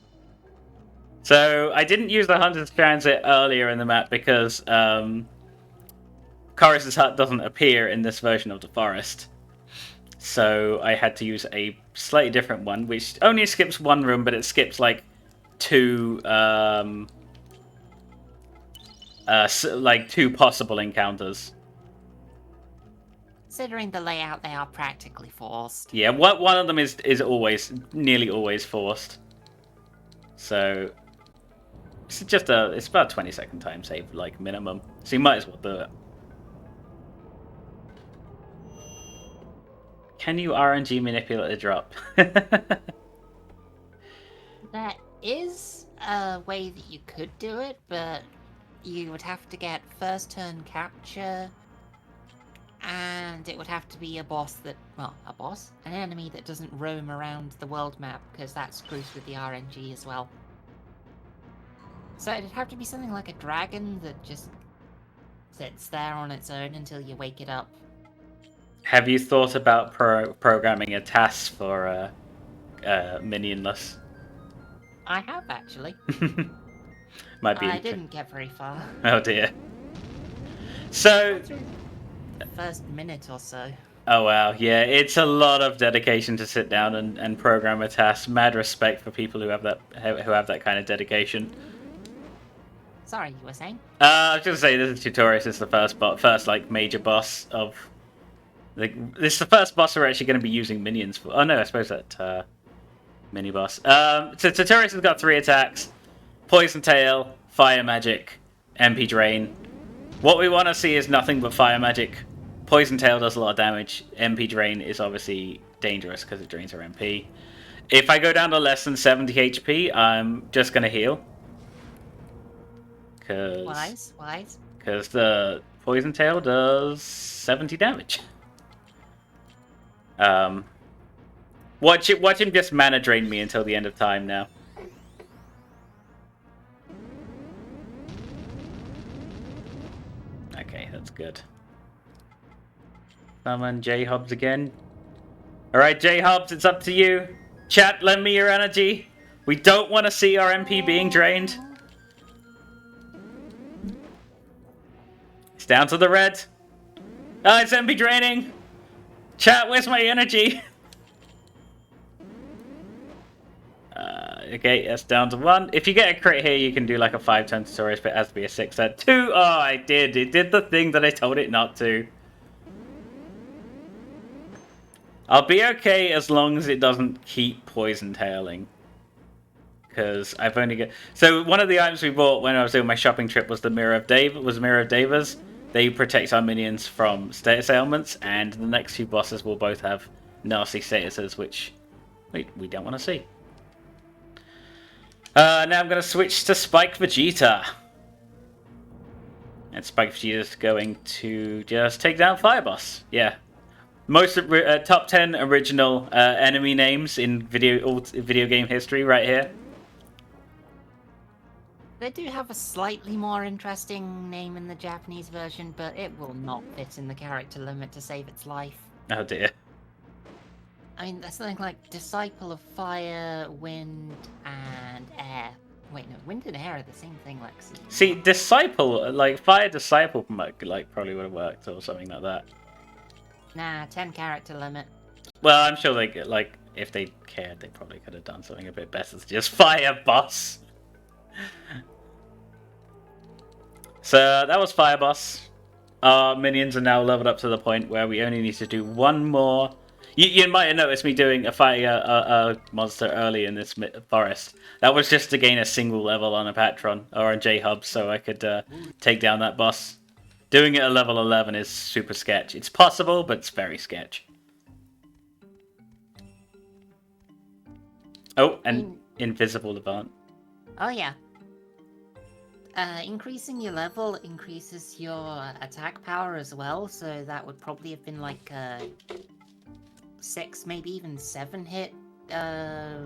So I didn't use the Hunter's Transit earlier in the map because Chorus's hut doesn't appear in this version of the forest. So I had to use a slightly different one, which only skips one room, but it skips two two possible encounters. Considering the layout, they are practically forced. Yeah, one of them is nearly always forced. So it's about a 20-second time save minimum. So you might as well do it. Can you RNG manipulate the drop? There is a way that you could do it, but you would have to get first turn capture, and it would have to be an enemy that doesn't roam around the world map, because that screws with the RNG as well. So it'd have to be something like a dragon that just sits there on its own until you wake it up. Have you thought about programming a task for Minionless? I have, actually. Might be. I didn't get very far. Oh dear. So. The first minute or so. Oh wow, yeah, it's a lot of dedication to sit down and program a task. Mad respect for people who have that kind of dedication. Sorry, you were saying? I was just saying this is Tutorius. This is the first major boss of. This is the first boss we're actually going to be using minions for. Oh no, I suppose that mini boss. So Tutorius has got 3 attacks: Poison Tail, Fire Magic, MP Drain. What we want to see is nothing but Fire Magic. Poison Tail does a lot of damage. MP Drain is obviously dangerous because it drains our MP. If I go down to less than 70 HP, I'm just going to heal. Wise. Because the Poison Tail does 70 damage. Watch him just mana drain me until the end of time now. Okay, that's good. Summon J-Hobbs again. Alright, J-Hobbs, it's up to you. Chat, lend me your energy. We don't want to see our MP being drained. It's down to the red. Oh, it's MP draining. Chat, where's my energy? Okay, that's down to 1. If you get a crit here, you can do like a 5-turn tutorial, but it has to be a 6-turn. 2! Oh, I did. It did the thing that I told it not to. I'll be okay as long as it doesn't keep poison tailing. Because I've only got... So one of the items we bought when I was doing my shopping trip was the Mirror of Devas. They protect our minions from status ailments, and the next 2 bosses will both have nasty statuses, which we don't want to see. Now I'm going to switch to Spike Vegeta. And Spike Vegeta's going to just take down Fire Boss. Yeah. Most top 10 original enemy names in video game history right here. They do have a slightly more interesting name in the Japanese version, but it will not fit in the character limit to save its life. Oh dear. I mean, there's something like Disciple of Fire, Wind, and Air. Wait, no, Wind and Air are the same thing, Lexi. See, Disciple, like Fire Disciple, probably would have worked or something like that. Nah, 10 character limit. Well, I'm sure they if they cared, they probably could have done something a bit better than just Fire Boss. So that was Fire Boss. Our minions are now leveled up to the point where we only need to do one more. You might have noticed me doing a monster early in this forest. That was just to gain a single level on a Patron or a J-Hub so I could take down that boss. Doing it at level 11 is super sketch. It's possible, but it's very sketch. Oh, and invisible event. Oh yeah. Increasing your level increases your attack power as well, so that would probably have been like 6, maybe even 7 hit. I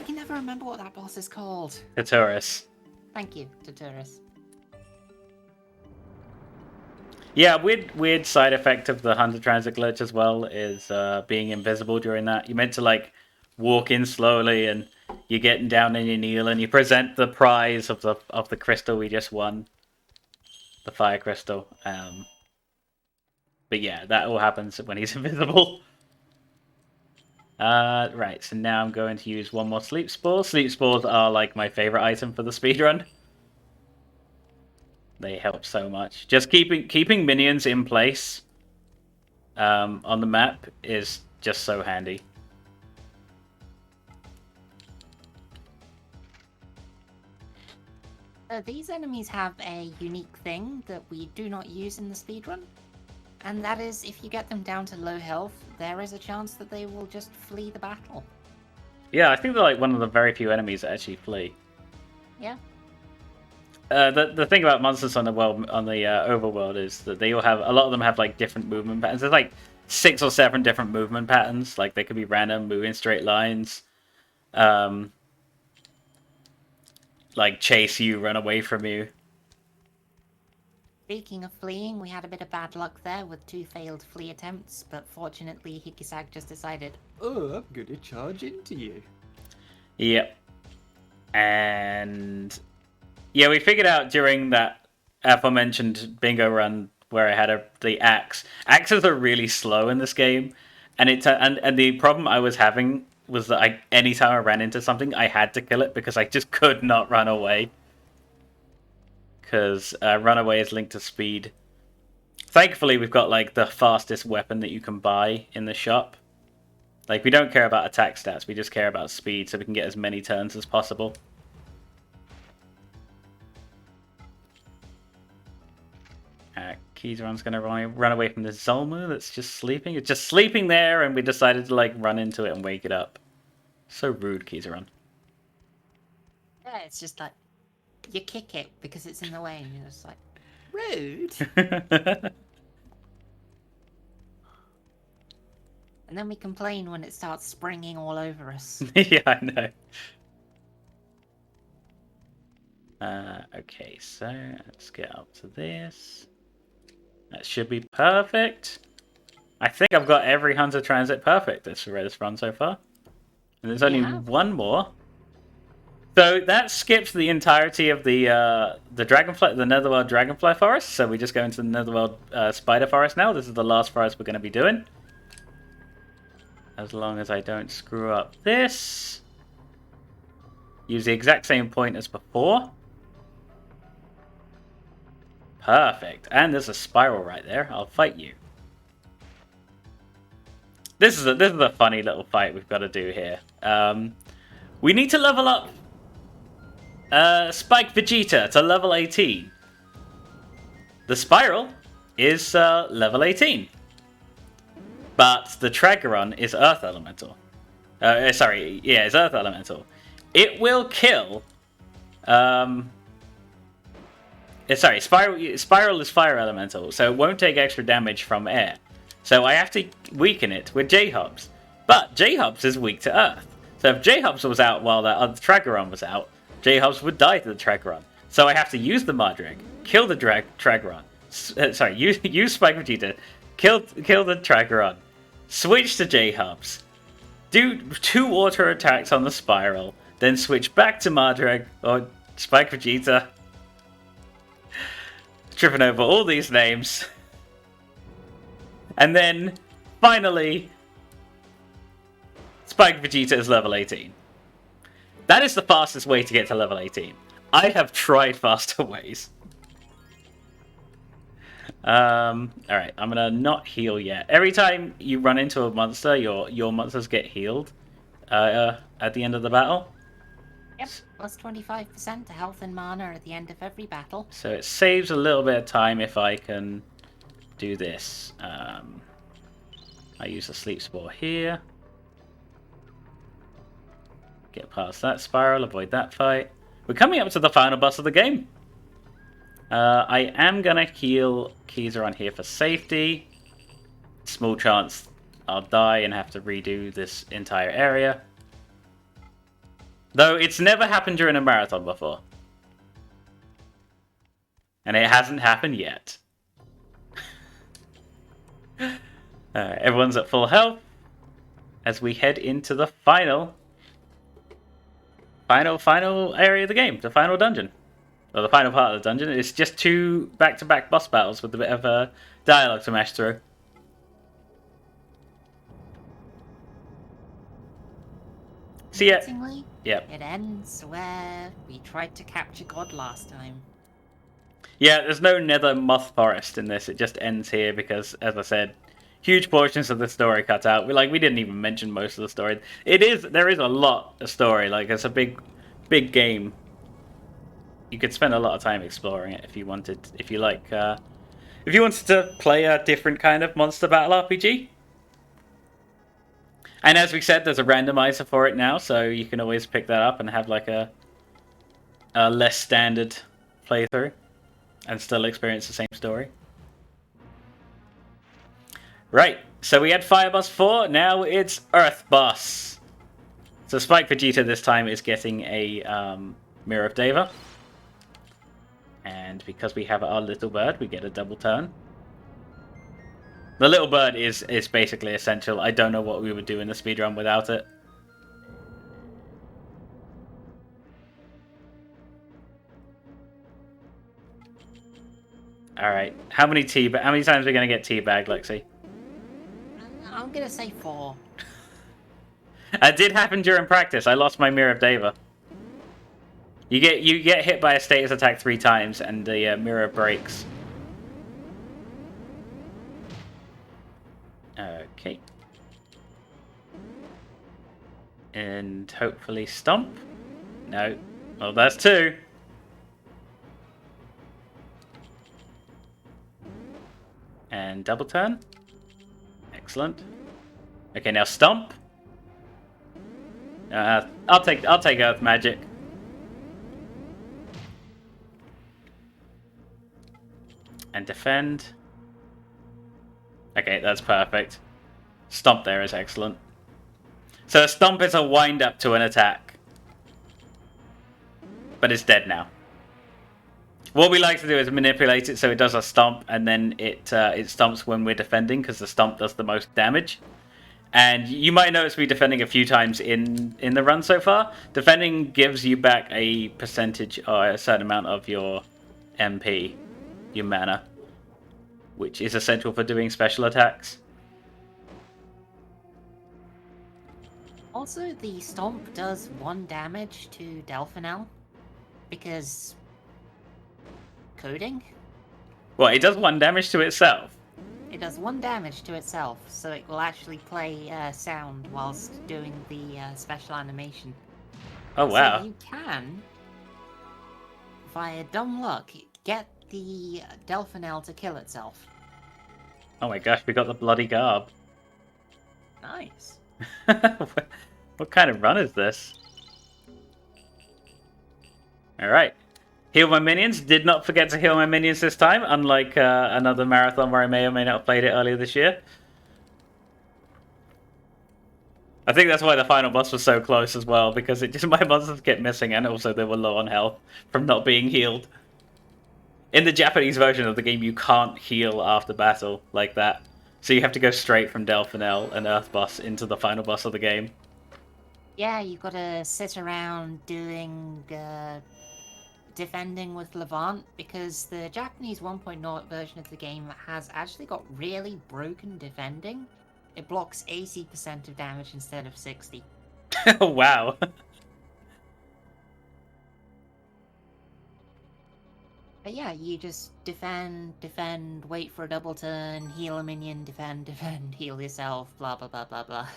can never remember what that boss is called. Tutorus. Thank you, Tutorus. Yeah, weird side effect of the Hunter Transit glitch as well is being invisible during that. You're meant to like walk in slowly and you're getting down on your kneel and you present the prize of the crystal we just won. The fire crystal. But yeah, that all happens when he's invisible. Right, so now I'm going to use one more sleep spore. Sleep spores are like my favorite item for the speedrun. They help so much. Just keeping minions in place on the map is just so handy. These enemies have a unique thing that we do not use in the speedrun. And that is, if you get them down to low health, there is a chance that they will just flee the battle. Yeah, I think they're like one of the very few enemies that actually flee. Yeah. The thing about monsters on the overworld is that they all have a lot of them have like different movement patterns. There's like 6 or 7 different movement patterns. Like they could be random, move in straight lines, like chase you, run away from you. Speaking of fleeing, we had a bit of bad luck there with 2 failed flee attempts, but fortunately Hikisag just decided, oh, I'm gonna charge into you. Yep. And yeah, we figured out during that aforementioned bingo run where I had the axe. Axes are really slow in this game, and and the problem I was having was that anytime I ran into something, I had to kill it because I just could not run away. Because runaway is linked to speed. Thankfully, we've got like the fastest weapon that you can buy in the shop. Like we don't care about attack stats, we just care about speed, so we can get as many turns as possible. Kizran's gonna run away from the Zolmu that's just sleeping. It's just sleeping there, and we decided to like run into it and wake it up. So rude, Kizran. yeah, it's just like, you kick it because it's in the way, and you're just like, rude. And then we complain when it starts springing all over us. Yeah, I know. Okay, so let's get up to this. That should be perfect. I think I've got every Hunter Transit perfect this run so far. And there's only Yeah. one more. So that skips the entirety of the dragonfly, the Netherworld Dragonfly Forest. So we just go into the Netherworld Spider Forest now. This is the last forest we're going to be doing. As long as I don't screw up this. Use the exact same point as before. Perfect. And there's a spiral right there. I'll fight you. This is a funny little fight we've got to do here. We need to level up Spike Vegeta to level 18. The Spiral is level 18. But the Tragaron is Earth Elemental. It's Earth Elemental. It will kill... Spiral is Fire Elemental, so it won't take extra damage from air. So I have to weaken it with J-Hubs. But J-Hubs is weak to Earth. So if J-Hubs was out while the other Tragaron was out, J-Hubs would die to the Tragaron. So I have to use the Madrig, kill the Tragaron. Use Spike Vegeta, kill the Tragaron, switch to J-Hubs, do 2 water attacks on the Spiral, then switch back to Madrig or Spike Vegeta. Tripping over all these names. And then, finally, Spike Vegeta is level 18. That is the fastest way to get to level 18. I have tried faster ways. Alright, I'm gonna not heal yet. Every time you run into a monster, your monsters get healed at the end of the battle. Yep, plus 25% to health and mana at the end of every battle. So it saves a little bit of time if I can do this. I use the sleep spore here. Get past that spiral, avoid that fight. We're coming up to the final boss of the game. I am gonna heal Keezer on here for safety. Small chance I'll die and have to redo this entire area. Though it's never happened during a marathon before. And it hasn't happened yet. Everyone's at full health. As we head into the final area of the game. The final dungeon. Or the final part of the dungeon. It's just 2 back-to-back boss battles with a bit of dialogue to mash through. So yeah. Yep. It ends where we tried to capture God last time. Yeah, there's no Nether Moth Forest in this. It just ends here because, as I said, huge portions of the story cut out. We didn't even mention most of the story. There is a lot of story. Like, it's a big game. You could spend a lot of time exploring it if you wanted. If you wanted to play a different kind of monster battle RPG. And as we said, there's a randomizer for it now, so you can always pick that up and have like a less standard playthrough and still experience the same story. Right, so we had Fire Boss 4, now it's Earth Boss. So Spike Vegeta this time is getting a Mirror of Deva. And because we have our little bird, we get a double turn. The little bird is basically essential. I don't know what we would do in the speedrun without it. Alright, how many times are we going to get teabagged, Lexi? I'm gonna say 4. It did happen during practice. I lost my Mirror of Deva. You get hit by a status attack 3 times and the mirror breaks. Okay. And hopefully stomp. No. Well, that's 2. And double turn. Excellent. Okay, now stomp. I'll take Earth Magic. And defend. Okay, that's perfect. Stomp there is excellent. So a stomp is a wind up to an attack. But it's dead now. What we like to do is manipulate it so it does a stomp and then it stomps when we're defending because the stomp does the most damage. And you might notice me defending a few times in the run so far. Defending gives you back a percentage or a certain amount of your MP, your mana, which is essential for doing special attacks. Also, the Stomp does 1 damage to Delphinel, because... coding? Well, it does 1 damage to itself. It does 1 damage to itself, so it will actually play sound whilst doing the special animation. Oh, wow. So you can, via dumb luck, get the Delphinel to kill itself. Oh my gosh, we got the bloody garb. Nice. What kind of run is this? Alright. Heal my minions. Did not forget to heal my minions this time, unlike another marathon where I may or may not have played it earlier this year. I think that's why the final boss was so close as well, because it just my monsters kept missing, and also they were low on health from not being healed. In the Japanese version of the game, you can't heal after battle like that. So you have to go straight from Delphinel and Earth boss into the final boss of the game. Yeah, you gotta sit around doing defending with Levant, because the Japanese 1.0 version of the game has actually got really broken defending. It blocks 80% of damage instead of 60. Wow. But yeah, you just defend, wait for a double turn, heal a minion, defend, heal yourself, blah blah blah blah blah.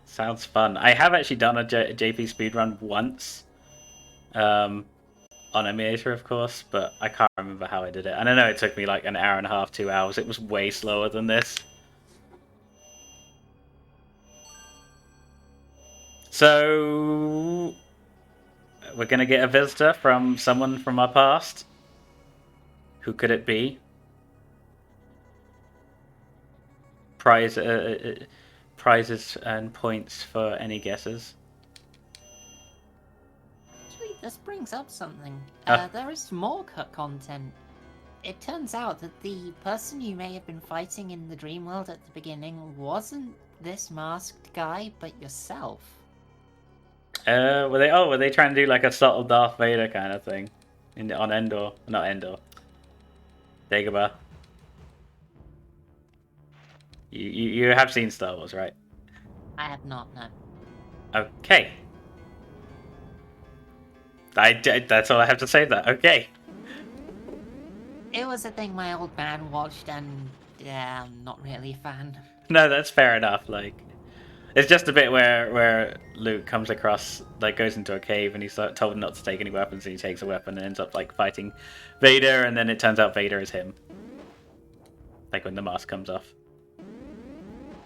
Sounds fun. I have actually done a JP speedrun once. On emulator, of course, but I can't remember how I did it. And I know it took me like an hour and a half, 2 hours. It was way slower than this. So we're gonna get a visitor from someone from our past. Who could it be? Prizes and points for any guesses. Actually, this brings up something. Ah. There is more content. It turns out that the person you may have been fighting in the dream world at the beginning wasn't this masked guy, but yourself. Were they trying to do like a subtle Darth Vader kind of thing on Endor? Not Endor. Dagobah. You have seen Star Wars, right? I have not, no. Okay. That's all I have to say. That okay. It was a thing my old man watched, and yeah, I'm not really a fan. No, that's fair enough. Like, it's just a bit where Luke comes across, like, goes into a cave and he's told not to take any weapons, and he takes a weapon and ends up like fighting Vader, and then it turns out Vader is him. Like when the mask comes off.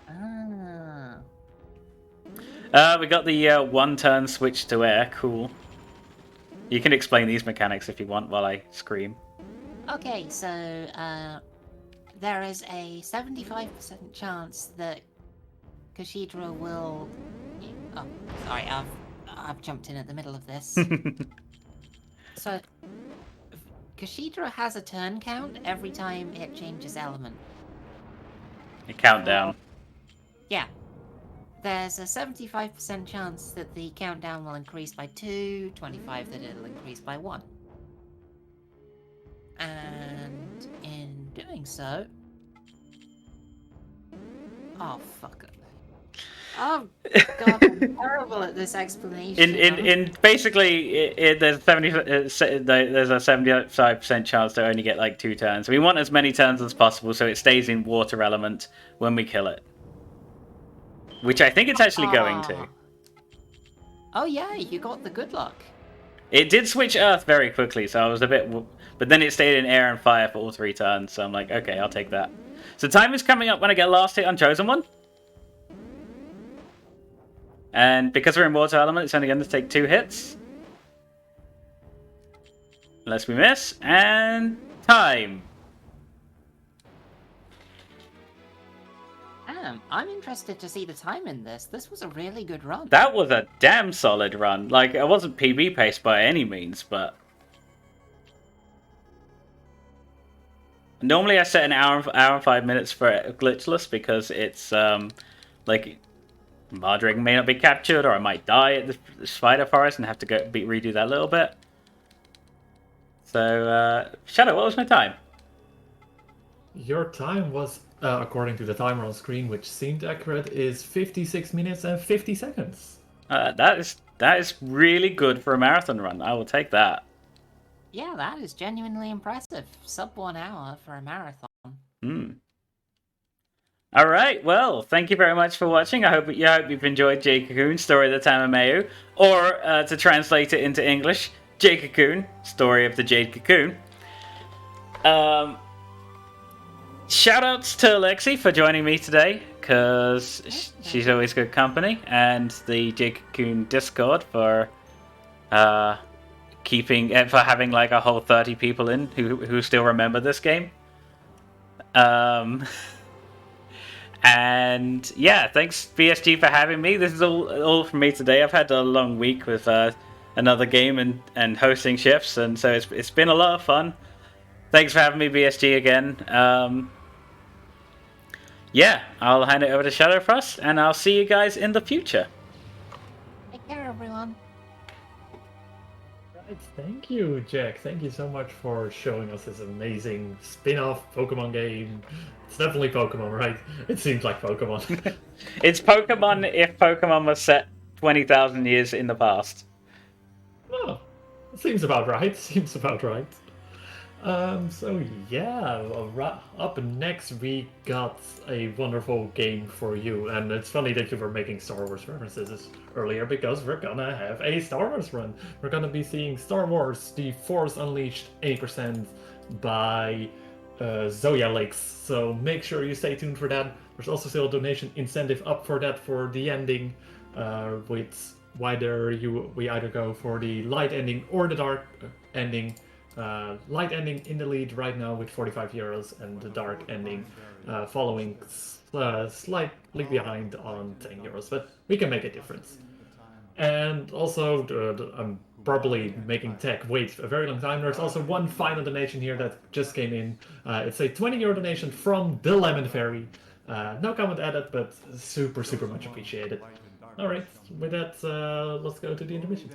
Ah. We got the 1-turn switch to air. Cool. You can explain these mechanics if you want while I scream. Okay, so there is a 75% chance that Kashidra will. Oh, sorry, I've jumped in at the middle of this. So Kashidra has a turn count every time it changes element. A countdown. Yeah. There's a 75% chance that the countdown will increase by 2, 25 that it'll increase by 1. And in doing so... Oh, fuck it. Oh, God, I'm terrible at this explanation. In basically, there's a 75% chance to only get like 2 turns. We want as many turns as possible, so it stays in water element when we kill it. Which I think it's actually going to. Oh yeah, you got the good luck. It did switch Earth very quickly, so I was a bit... But then it stayed in air and fire for all 3 turns, so I'm like, okay, I'll take that. So time is coming up when I get last hit on Chosen One. And because we're in water element, it's only going to take 2 hits. Unless we miss. And time. I'm interested to see the time in this. This was a really good run. That was a damn solid run. Like, it wasn't PB pace by any means, but... Normally I set an hour and 5 minutes for glitchless because it's, like... Mardring may not be captured, or I might die at the spider forest and have to redo that a little bit. So, Shadow, what was my time? Your time was, according to the timer on screen, which seemed accurate, is 56 minutes and 50 seconds. That is really good for a marathon run. I will take that. Yeah, that is genuinely impressive. Sub 1 hour for a marathon. All right, well, thank you very much for watching. I hope you've enjoyed Jade Cocoon, Story of the Tamamayu, or to translate it into English, Jade Cocoon, Story of the Jade Cocoon. Shoutouts to Alexi for joining me today, because she's always good company, and the Jade Cocoon Discord for having like a whole 30 people in who still remember this game. And yeah, thanks BSG for having me. This is all from me today. I've had a long week with another game and hosting shifts, and so it's been a lot of fun. Thanks for having me, BSG, again. Yeah, I'll hand it over to Shadowfrost, and I'll see you guys in the future. Take care, everyone. Right, thank you, Jack. Thank you so much for showing us this amazing spin-off Pokemon game. It's definitely Pokemon, right? It seems like Pokemon. It's Pokemon if Pokemon was set 20,000 years in the past. Oh, seems about right. Seems about right. So yeah, up next we got a wonderful game for you, and it's funny that you were making Star Wars references earlier because we're gonna have a Star Wars run. We're gonna be seeing Star Wars: The Force Unleashed 80% by Zoya Lakes, so make sure you stay tuned for that. There's also still a donation incentive up for that for the ending, with we either go for the light ending or the dark ending. Light ending in the lead right now with 45 euros, and the dark ending following slightly behind on 10 euros, but we can make a difference. And also, I'm probably making tech wait a very long time. There's also one final donation here that just came in. It's a 20 euro donation from the Lemon Fairy. No comment added, but super much appreciated. Alright, with that, let's go to the intermission.